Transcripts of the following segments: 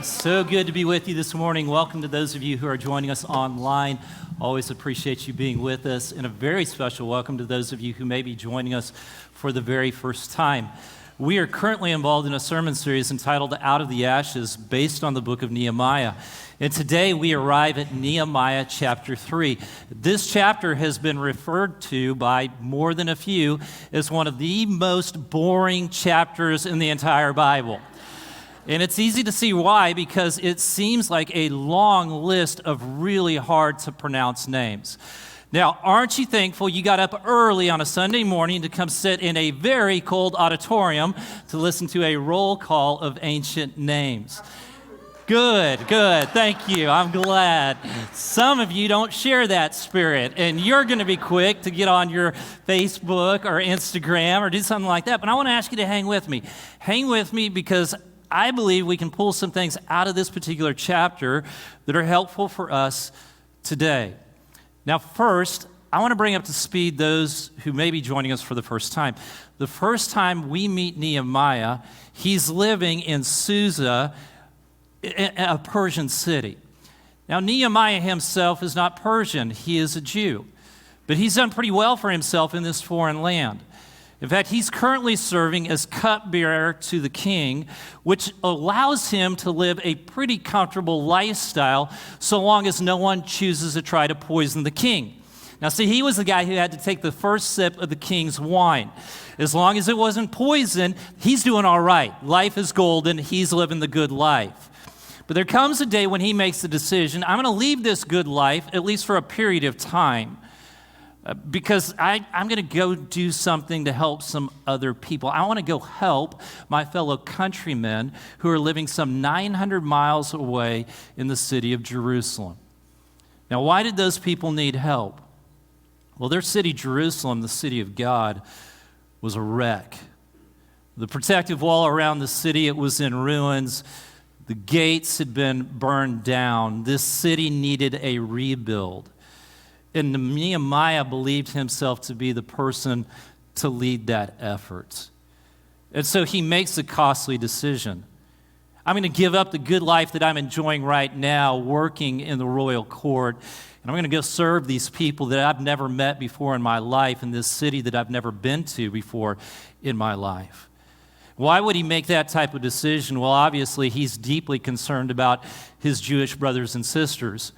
So good to be with you this morning. Welcome to those of you who are joining us online. Always appreciate you being with us. And a very special welcome to those of you who may be joining us for the very first time. We are currently involved in a sermon series entitled Out of the Ashes, based on the book of Nehemiah. And today we arrive at Nehemiah chapter 3. This chapter has been referred to by more than a few as one of the most boring chapters in the entire Bible. And it's easy to see why, because it seems like a long list of really hard to pronounce names. Now, aren't you thankful you got up early on a Sunday morning to come sit in a very cold auditorium to listen to a roll call of ancient names? Good. Thank you. I'm glad. Some of you don't share that spirit, and you're going to be quick to get on your Facebook or Instagram or do something like that. But I want to ask you to hang with me. Hang with me because I believe we can pull some things out of this particular chapter that are helpful for us today. Now, first, I want to bring up to speed those who may be joining us for the first time. The first time we meet Nehemiah, he's living in Susa, a Persian city. Now, Nehemiah himself is not Persian. He is a Jew. But he's done pretty well for himself in this foreign land. In fact, he's currently serving as cupbearer to the king, which allows him to live a pretty comfortable lifestyle so long as no one chooses to try to poison the king. Now, see, he was the guy who had to take the first sip of the king's wine. As long as it wasn't poison, he's doing all right. Life is golden. He's living the good life. But there comes a day when he makes the decision, I'm going to leave this good life, at least for a period of time. Because I'm going to go do something to help some other people. I want to go help my fellow countrymen who are living some 900 miles away in the city of Jerusalem. Now, why did those people need help? Well, their city, Jerusalem, the city of God, was a wreck. The protective wall around the city, it was in ruins. The gates had been burned down. This city needed a rebuild. And Nehemiah believed himself to be the person to lead that effort. And so he makes a costly decision. I'm going to give up the good life that I'm enjoying right now, working in the royal court, and I'm going to go serve these people that I've never met before in my life, in this city that I've never been to before in my life. Why would he make that type of decision? Well, obviously, he's deeply concerned about his Jewish brothers and sisters.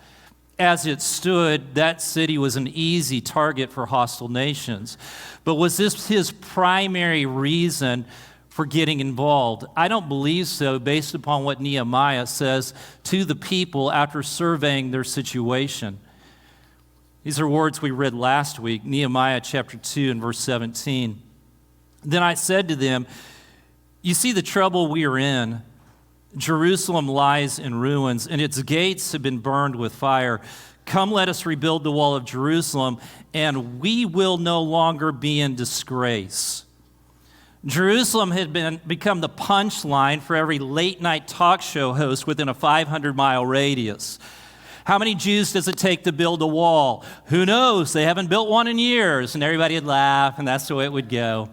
As it stood, that city was an easy target for hostile nations. But was this his primary reason for getting involved? I don't believe so, based upon what Nehemiah says to the people after surveying their situation. These are words we read last week, Nehemiah chapter 2 and verse 17. Then I said to them, you see the trouble we are in. Jerusalem lies in ruins, and its gates have been burned with fire. Come, let us rebuild the wall of Jerusalem, and we will no longer be in disgrace. Jerusalem had become the punchline for every late-night talk show host within a 500-mile radius. How many Jews does it take to build a wall? Who knows? They haven't built one in years. And everybody would laugh, and that's the way it would go.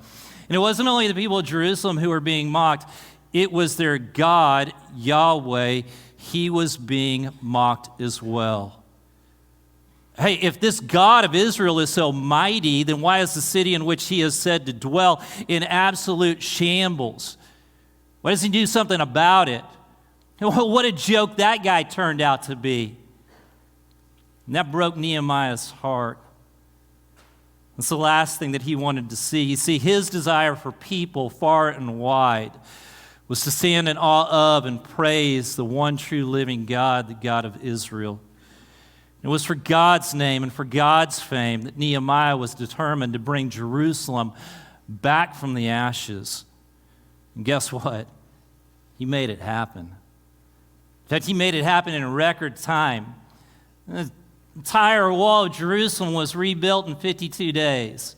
And it wasn't only the people of Jerusalem who were being mocked. It was their God, Yahweh. He was being mocked as well. Hey, if this God of Israel is so mighty, then why is the city in which he is said to dwell in absolute shambles? Why doesn't he do something about it? What a joke that guy turned out to be. And that broke Nehemiah's heart. That's the last thing that he wanted to see. You see, his desire for people far and wide was to stand in awe of and praise the one true living God, the God of Israel. It was for God's name and for God's fame that Nehemiah was determined to bring Jerusalem back from the ashes. And guess what? He made it happen. In fact, he made it happen in a record time. The entire wall of Jerusalem was rebuilt in 52 days.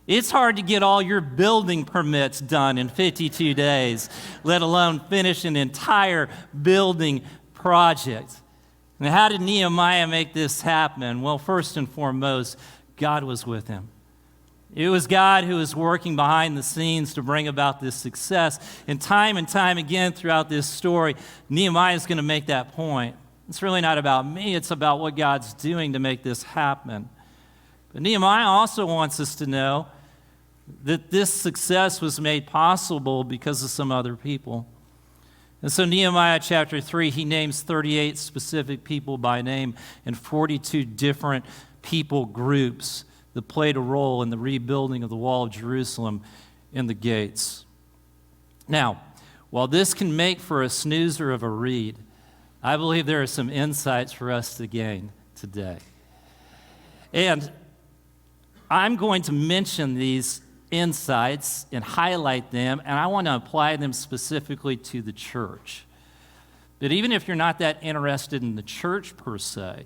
It's hard to get all your building permits done in 52 days, let alone finish an entire building project. And how did Nehemiah make this happen? Well, first and foremost, God was with him. It was God who was working behind the scenes to bring about this success. And time again throughout this story, Nehemiah is going to make that point. It's really not about me. It's about what God's doing to make this happen. But Nehemiah also wants us to know that this success was made possible because of some other people. And so Nehemiah chapter 3, he names 38 specific people by name and 42 different people groups that played a role in the rebuilding of the wall of Jerusalem and the gates. Now, while this can make for a snoozer of a read, I believe there are some insights for us to gain today. And I'm going to mention these insights and highlight them, and I want to apply them specifically to the church. But even if you're not that interested in the church per se,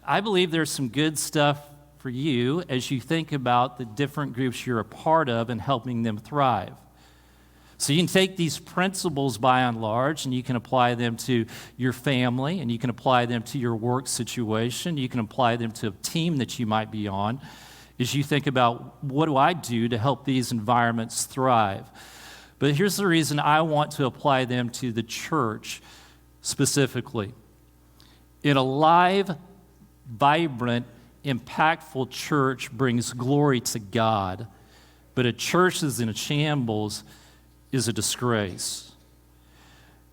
I believe there's some good stuff for you as you think about the different groups you're a part of and helping them thrive. So you can take these principles by and large, and you can apply them to your family, and you can apply them to your work situation. You can apply them to a team that you might be on as you think about, what do I do to help these environments thrive? But here's the reason I want to apply them to the church specifically. In a live, vibrant, impactful church brings glory to God, but a church that's in a shambles is a disgrace.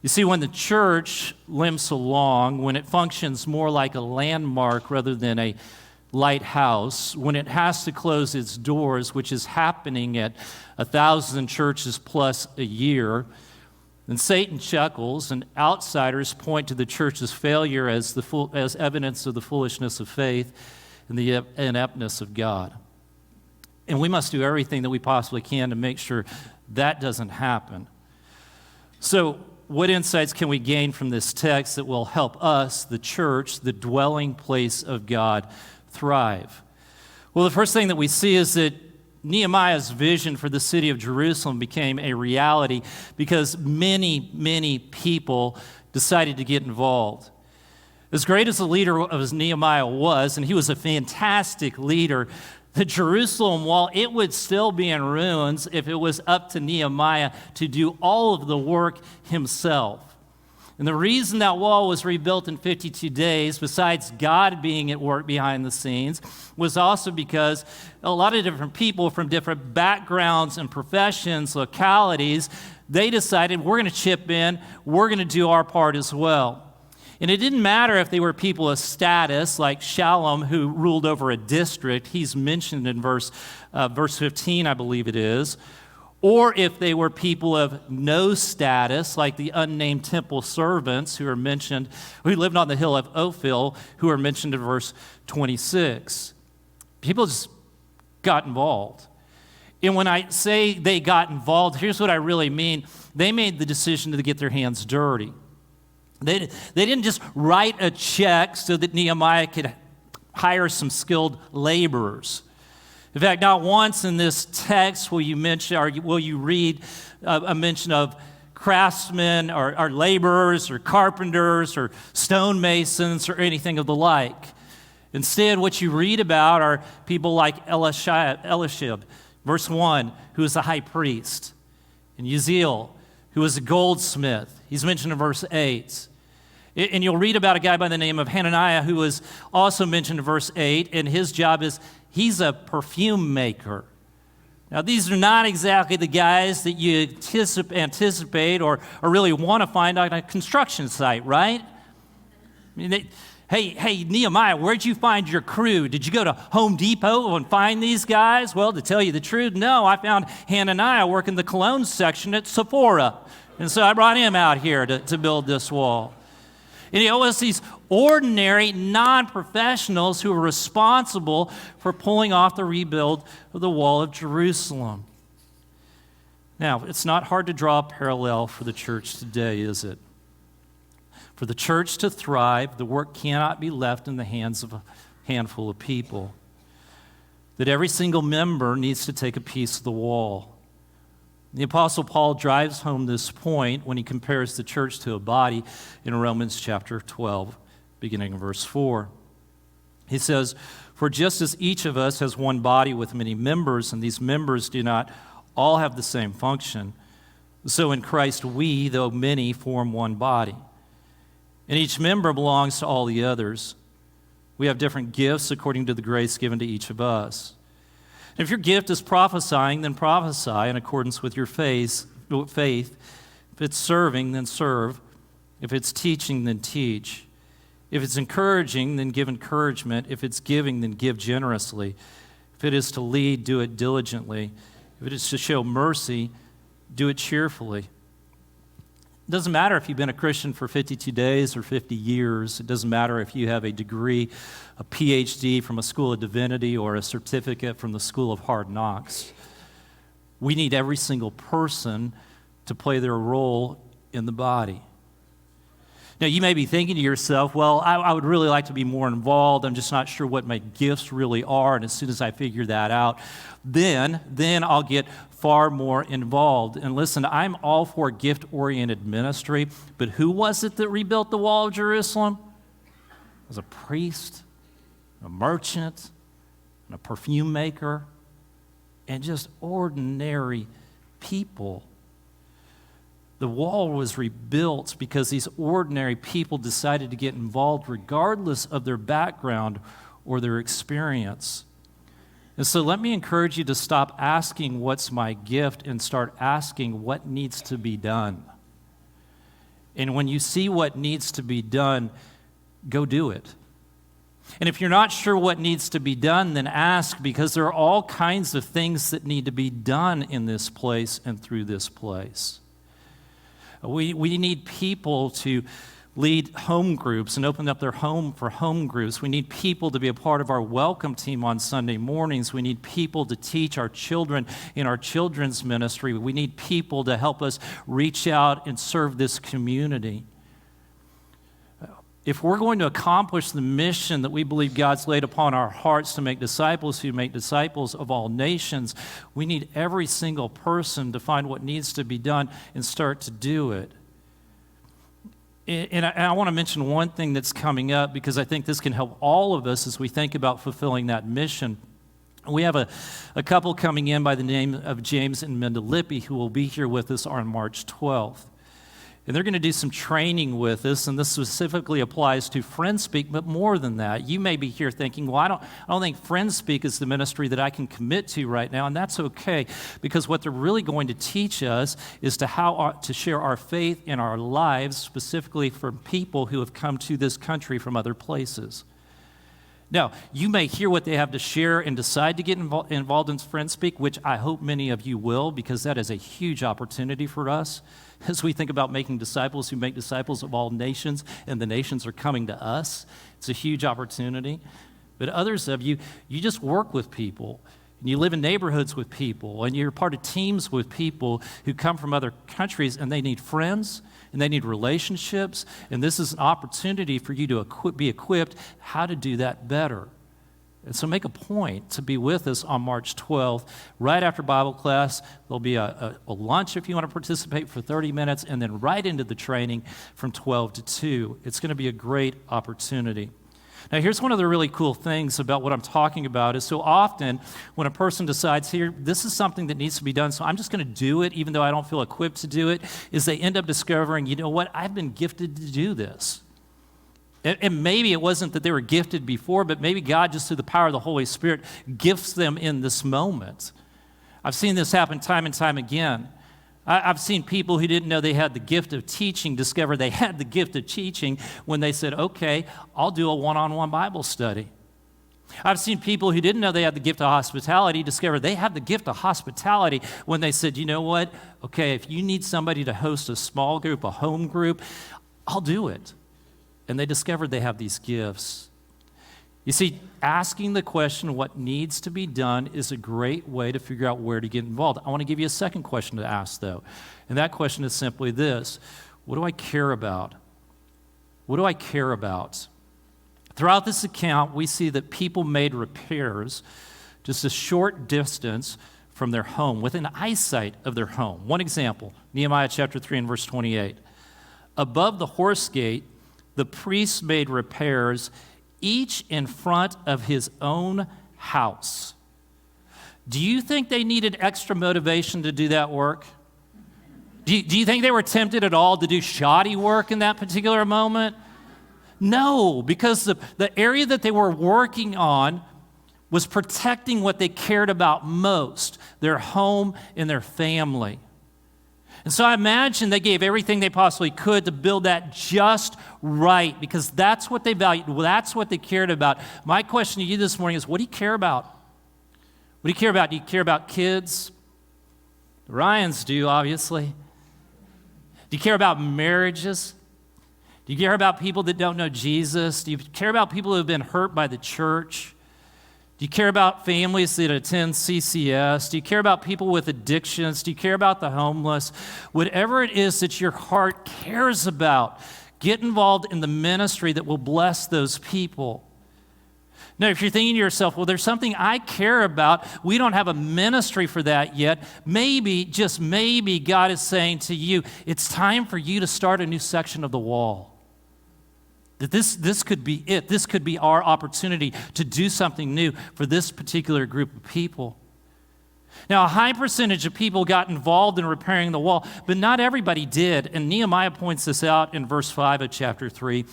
You see, when the church limps along, when it functions more like a landmark rather than a lighthouse, when it has to close its doors, which is happening at 1,000 churches plus a year, then Satan chuckles and outsiders point to the church's failure as evidence of the foolishness of faith and the ineptness of God. And we must do everything that we possibly can to make sure that doesn't happen. So, what insights can we gain from this text that will help us, the church, the dwelling place of God, thrive? Well, the first thing that we see is that Nehemiah's vision for the city of Jerusalem became a reality because many people decided to get involved. As great as the leader as Nehemiah was, and he was a fantastic leader, the Jerusalem wall, it would still be in ruins if it was up to Nehemiah to do all of the work himself. And the reason that wall was rebuilt in 52 days, besides God being at work behind the scenes, was also because a lot of different people from different backgrounds and professions, localities, they decided, we're going to chip in, we're going to do our part as well. And it didn't matter if they were people of status, like Shallum, who ruled over a district. He's mentioned in verse 15, I believe it is. Or if they were people of no status, like the unnamed temple servants who are mentioned, who lived on the hill of Ophel, who are mentioned in verse 26. People just got involved. And when I say they got involved, here's what I really mean. They made the decision to get their hands dirty. They didn't just write a check so that Nehemiah could hire some skilled laborers. In fact, not once in this text will you read a mention of craftsmen or laborers or carpenters or stonemasons or anything of the like. Instead, what you read about are people like Eliashib, verse 1, who is the high priest, and Uzziel, who is a goldsmith. He's mentioned in verse 8. And you'll read about a guy by the name of Hananiah, who is also mentioned in verse 8, and his job is he's a perfume maker. Now, these are not exactly the guys that you anticipate or really want to find on a construction site, right? I mean, hey, Nehemiah, where'd you find your crew? Did you go to Home Depot and find these guys? Well, to tell you the truth, no, I found Hananiah working the cologne section at Sephora. And so I brought him out here to build this wall. And it was these ordinary non-professionals who were responsible for pulling off the rebuild of the wall of Jerusalem. Now, it's not hard to draw a parallel for the church today, is it? For the church to thrive, the work cannot be left in the hands of a handful of people. That every single member needs to take a piece of the wall. The Apostle Paul drives home this point when he compares the church to a body in Romans chapter 12, beginning in verse 4. He says, For just as each of us has one body with many members, and these members do not all have the same function, so in Christ we, though many, form one body. And each member belongs to all the others. We have different gifts according to the grace given to each of us. If your gift is prophesying, then prophesy in accordance with your faith. If it's serving, then serve. If it's teaching, then teach. If it's encouraging, then give encouragement. If it's giving, then give generously. If it is to lead, do it diligently. If it is to show mercy, do it cheerfully. It doesn't matter if you've been a Christian for 52 days or 50 years. It doesn't matter if you have a degree, a PhD from a school of divinity or a certificate from the school of hard knocks. We need every single person to play their role in the body. Now, you may be thinking to yourself, well, I would really like to be more involved. I'm just not sure what my gifts really are. And as soon as I figure that out, then I'll get far more involved. And listen, I'm all for gift-oriented ministry, but who was it that rebuilt the wall of Jerusalem? It was a priest, a merchant, and a perfume maker, and just ordinary people. The wall was rebuilt because these ordinary people decided to get involved regardless of their background or their experience. And so let me encourage you to stop asking what's my gift and start asking what needs to be done. And when you see what needs to be done, go do it. And if you're not sure what needs to be done, then ask, because there are all kinds of things that need to be done in this place and through this place. We need people to lead home groups and open up their home for home groups. We need people to be a part of our welcome team on Sunday mornings. We need people to teach our children in our children's ministry. We need people to help us reach out and serve this community. If we're going to accomplish the mission that we believe God's laid upon our hearts to make disciples who make disciples of all nations, we need every single person to find what needs to be done and start to do it. And I want to mention one thing that's coming up, because I think this can help all of us as we think about fulfilling that mission. We have a couple coming in by the name of James and Minda Lippy who will be here with us on March 12th. And they're going to do some training with us, and this specifically applies to FriendSpeak, but more than that. You may be here thinking, well, I don't think FriendSpeak is the ministry that I can commit to right now, and that's okay, because what they're really going to teach us is to share our faith in our lives, specifically for people who have come to this country from other places. Now, you may hear what they have to share and decide to get involved in FriendSpeak, which I hope many of you will, because that is a huge opportunity for us as we think about making disciples who make disciples of all nations, and the nations are coming to us. It's a huge opportunity. But others of you, you just work with people, and you live in neighborhoods with people, and you're part of teams with people who come from other countries, and they need friends, and they need relationships, and this is an opportunity for you to be equipped how to do that better. And so make a point to be with us on March 12th. Right after Bible class, there'll be a lunch if you want to participate for 30 minutes, and then right into the training from 12 to 2. It's going to be a great opportunity. Now, here's one of the really cool things about what I'm talking about is so often when a person decides, here, this is something that needs to be done, so I'm just going to do it even though I don't feel equipped to do it, is they end up discovering, you know what, I've been gifted to do this. And maybe it wasn't that they were gifted before, but maybe God, just through the power of the Holy Spirit, gifts them in this moment. I've seen this happen time and time again. I've seen people who didn't know they had the gift of teaching discover they had the gift of teaching when they said, okay, I'll do a one-on-one Bible study. I've seen people who didn't know they had the gift of hospitality discover they had the gift of hospitality when they said, you know what, okay, if you need somebody to host a small group, a home group, I'll do it. And they discovered they have these gifts. You see, asking the question what needs to be done is a great way to figure out where to get involved. I want to give you a second question to ask, though. And that question is simply this: what do I care about? What do I care about? Throughout this account, we see that people made repairs just a short distance from their home, within eyesight of their home. One example, Nehemiah chapter 3 and verse 28. Above the horse gate, the priests made repairs each in front of his own house. Do you think they needed extra motivation to do that work? Do you think they were tempted at all to do shoddy work in that particular moment? No, because the area that they were working on was protecting what they cared about most, their home and their family. And so I imagine they gave everything they possibly could to build that just right, because that's what they valued, that's what they cared about. My question to you this morning is, what do you care about? What do you care about? Do you care about kids? The Ryans do, obviously. Do you care about marriages? Do you care about people that don't know Jesus? Do you care about people who have been hurt by the church? Do you care about families that attend CCS? Do you care about people with addictions? Do you care about the homeless? Whatever it is that your heart cares about, get involved in the ministry that will bless those people. Now, if you're thinking to yourself, well, there's something I care about, we don't have a ministry for that yet, maybe, just maybe, God is saying to you, it's time for you to start a new section of the wall. That this could be it. This could be our opportunity to do something new for this particular group of people. Now, a high percentage of people got involved in repairing the wall, but not everybody did. And Nehemiah points this out in verse 5 of chapter 3.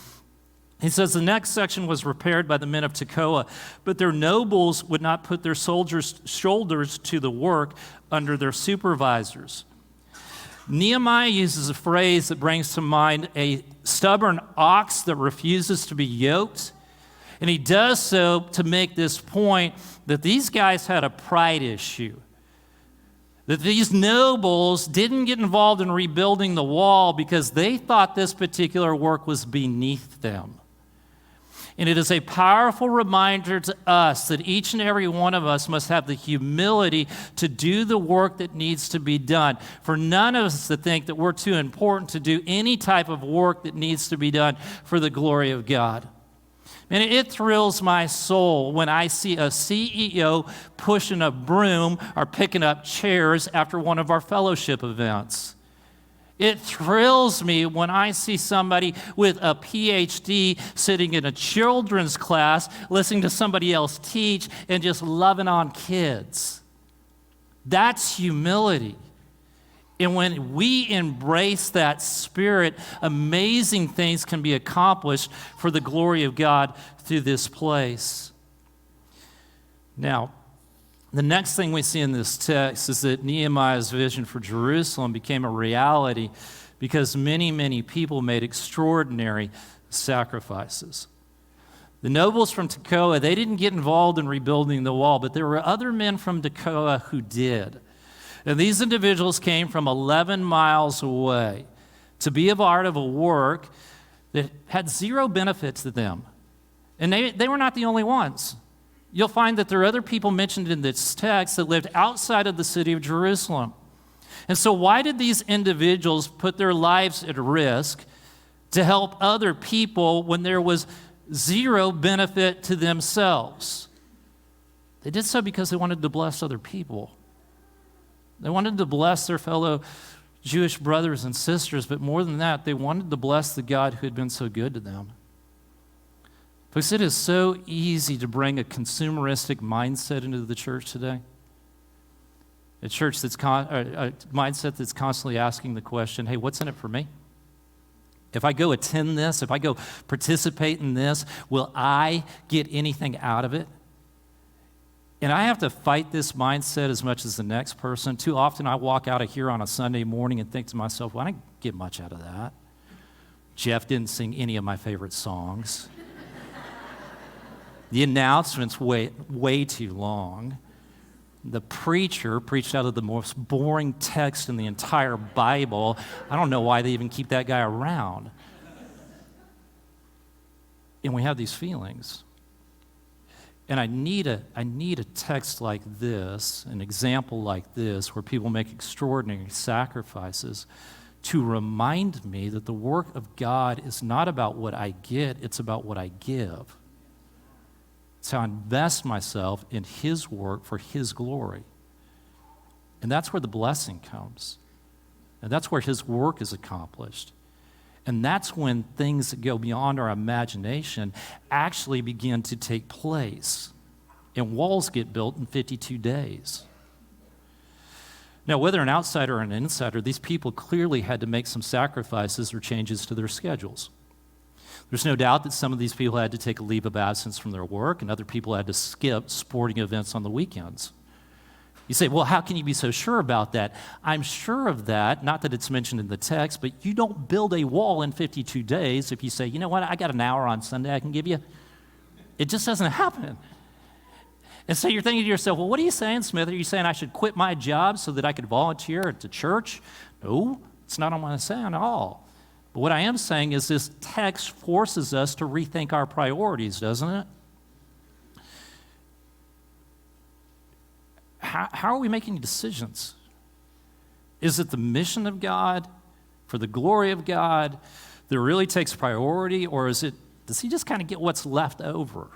He says, the next section was repaired by the men of Tekoa, but their nobles would not put their soldiers' shoulders to the work under their supervisors. Nehemiah uses a phrase that brings to mind a stubborn ox that refuses to be yoked. And he does so to make this point that these guys had a pride issue. That these nobles didn't get involved in rebuilding the wall because they thought this particular work was beneath them. And it is a powerful reminder to us that each and every one of us must have the humility to do the work that needs to be done. For none of us to think that we're too important to do any type of work that needs to be done for the glory of God. And it thrills my soul when I see a CEO pushing a broom or picking up chairs after one of our fellowship events. It thrills me when I see somebody with a PhD sitting in a children's class, listening to somebody else teach, and just loving on kids. That's humility. And when we embrace that spirit, amazing things can be accomplished for the glory of God through this place. Now, the next thing we see in this text is that Nehemiah's vision for Jerusalem became a reality because many, many people made extraordinary sacrifices. The nobles from Tekoa, they didn't get involved in rebuilding the wall, but there were other men from Tekoa who did. And these individuals came from 11 miles away to be a part of a work that had zero benefit to them. And they were not the only ones. You'll find that there are other people mentioned in this text that lived outside of the city of Jerusalem. And so why did these individuals put their lives at risk to help other people when there was zero benefit to themselves? They did so because they wanted to bless other people. They wanted to bless their fellow Jewish brothers and sisters, but more than that, they wanted to bless the God who had been so good to them. Folks, it is so easy to bring a consumeristic mindset into the church today. A church that's a mindset that's constantly asking the question, hey, what's in it for me? If I go attend this, if I go participate in this, will I get anything out of it? And I have to fight this mindset as much as the next person. Too often I walk out of here on a Sunday morning and think to myself, well, I didn't get much out of that. Jeff didn't sing any of my favorite songs. The announcement's way too long. The preacher preached out of the most boring text in the entire Bible. I don't know why they even keep that guy around. And we have these feelings. And I need a text like this, an example like this, where people make extraordinary sacrifices to remind me that the work of God is not about what I get, it's about what I give. It's how I invest myself in His work for His glory. And that's where the blessing comes. And that's where His work is accomplished. And that's when things that go beyond our imagination actually begin to take place. And walls get built in 52 days. Now, whether an outsider or an insider, these people clearly had to make some sacrifices or changes to their schedules. There's no doubt that some of these people had to take a leave of absence from their work, and other people had to skip sporting events on the weekends. You say, well, how can you be so sure about that? I'm sure of that, not that it's mentioned in the text, but you don't build a wall in 52 days if you say, you know what, I got an hour on Sunday I can give you. It just doesn't happen. And so you're thinking to yourself, well, what are you saying, Smith? Are you saying I should quit my job so that I could volunteer at the church? No, it's not what I'm saying at all. But what I am saying is this text forces us to rethink our priorities, doesn't it? How are we making decisions? Is it the mission of God, for the glory of God, that really takes priority, or does he just kind of get what's left over?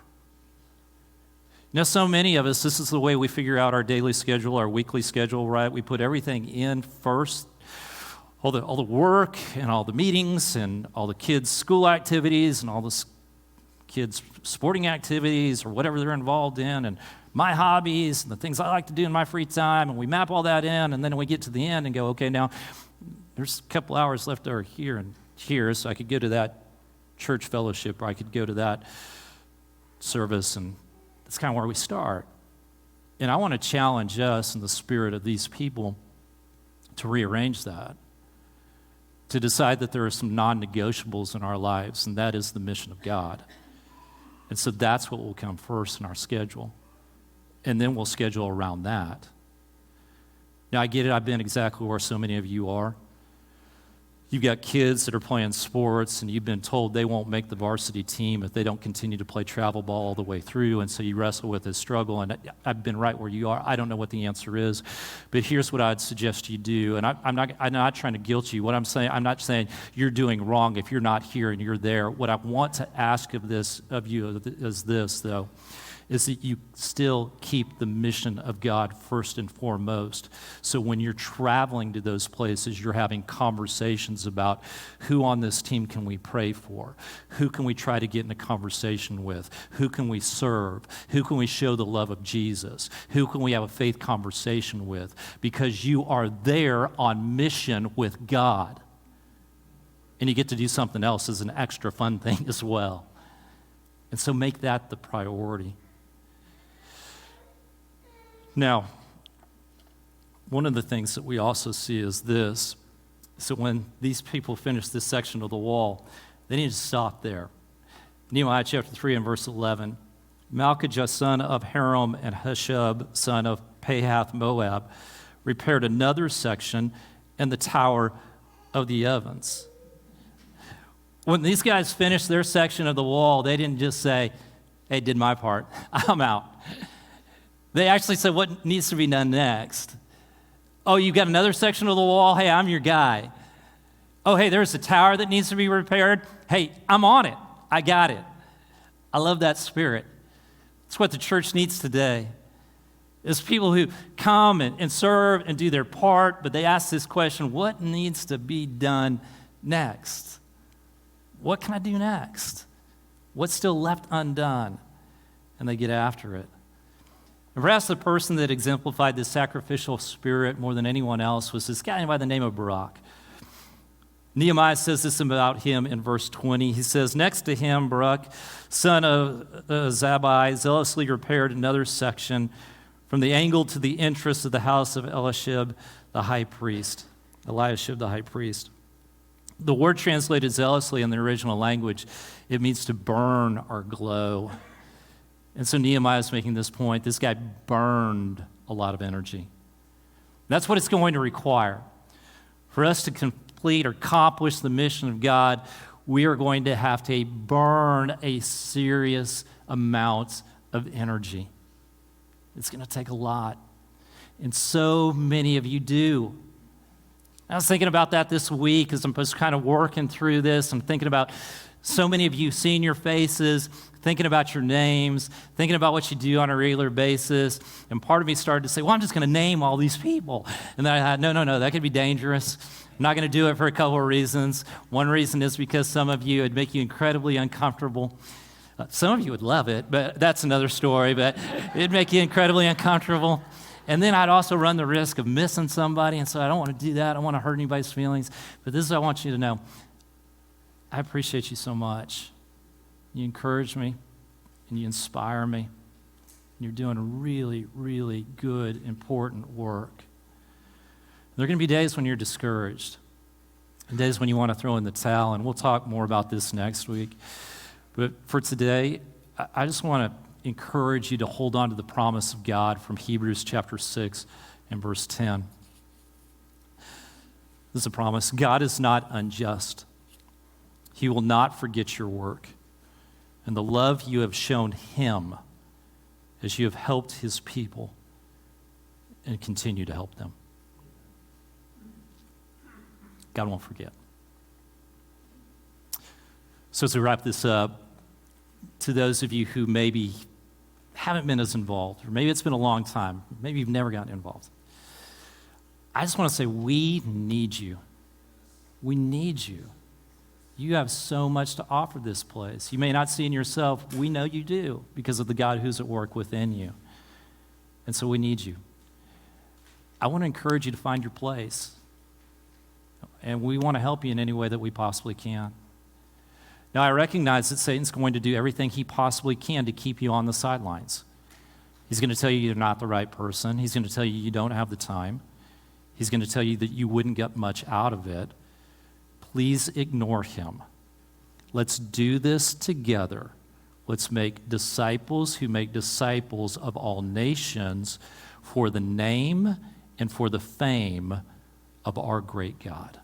You know, so many of us, this is the way we figure out our daily schedule, our weekly schedule, right? We put everything in first, all the work and all the meetings and all the kids' school activities and all the kids' sporting activities or whatever they're involved in, and my hobbies and the things I like to do in my free time, and we map all that in, and then we get to the end and go, okay, now there's a couple hours left over here and here, so I could go to that church fellowship, or I could go to that service, and that's kind of where we start. And I want to challenge us in the spirit of these people to rearrange that, to decide that there are some non-negotiables in our lives, and that is the mission of God. And so that's what will come first in our schedule. And then we'll schedule around that. Now, I get it. I've been exactly where so many of you are. You've got kids that are playing sports, and you've been told they won't make the varsity team if they don't continue to play travel ball all the way through, and so you wrestle with this struggle, and I've been right where you are. I don't know what the answer is, but here's what I'd suggest you do, and I'm not trying to guilt you. What I'm saying, I'm not saying you're doing wrong if you're not here and you're there. What I want to ask of you is this, though, is that you still keep the mission of God first and foremost. So when you're traveling to those places, you're having conversations about who on this team can we pray for? Who can we try to get in a conversation with? Who can we serve? Who can we show the love of Jesus? Who can we have a faith conversation with? Because you are there on mission with God. And you get to do something else as an extra fun thing as well. And so make that the priority. Now, one of the things that we also see is this. So when these people finish this section of the wall, they need to stop there. Nehemiah chapter 3 and verse 11. Malchijah, son of Haram, and Hushab, son of Pahath Moab, repaired another section in the tower of the ovens. When these guys finished their section of the wall, they didn't just say, hey, did my part, I'm out. They actually said, what needs to be done next? Oh, you've got another section of the wall? Hey, I'm your guy. Oh, hey, there's a tower that needs to be repaired. Hey, I'm on it. I got it. I love that spirit. It's what the church needs today. Is people who come and serve and do their part, but they ask this question, what needs to be done next? What can I do next? What's still left undone? And they get after it. And perhaps the person that exemplified this sacrificial spirit more than anyone else was this guy by the name of Barak. Nehemiah says this about him in verse 20. He says, next to him, Barak, son of Zabbai, zealously repaired another section from the angle to the entrance of the house of Eliashib, the high priest. The word translated zealously in the original language, it means to burn or glow. And so Nehemiah is making this point. This guy burned a lot of energy. That's what it's going to require. For us to complete or accomplish the mission of God, we are going to have to burn a serious amount of energy. It's going to take a lot. And so many of you do. I was thinking about that this week as I'm just kind of working through this. I'm thinking about So many of you seeing your faces, thinking about your names, thinking about what you do on a regular basis. And part of me started to say, well, I'm just going to name all these people. And then I thought, no, that could be dangerous. I'm not going to do it for a couple of reasons. One reason is because some of you, it'd make you incredibly uncomfortable. Some of you would love it, but that's another story. But it'd make you incredibly uncomfortable. And then I'd also run the risk of missing somebody. And so I don't want to do that. I don't want to hurt anybody's feelings. But this is what I want you to know. I appreciate you so much. You encourage me, and you inspire me. And you're doing really, really good, important work. There are going to be days when you're discouraged, and days when you want to throw in the towel, and we'll talk more about this next week. But for today, I just want to encourage you to hold on to the promise of God from Hebrews chapter 6 and verse 10. This is a promise. God is not unjust. He will not forget your work and the love you have shown him as you have helped his people and continue to help them. God won't forget. So as we wrap this up, to those of you who maybe haven't been as involved, or maybe it's been a long time, maybe you've never gotten involved, I just want to say we need you. We need you. You have so much to offer this place. You may not see in yourself. We know you do because of the God who's at work within you. And so we need you. I want to encourage you to find your place. And we want to help you in any way that we possibly can. Now, I recognize that Satan's going to do everything he possibly can to keep you on the sidelines. He's going to tell you you're not the right person. He's going to tell you you don't have the time. He's going to tell you that you wouldn't get much out of it. Please ignore him. Let's do this together. Let's make disciples who make disciples of all nations for the name and for the fame of our great God.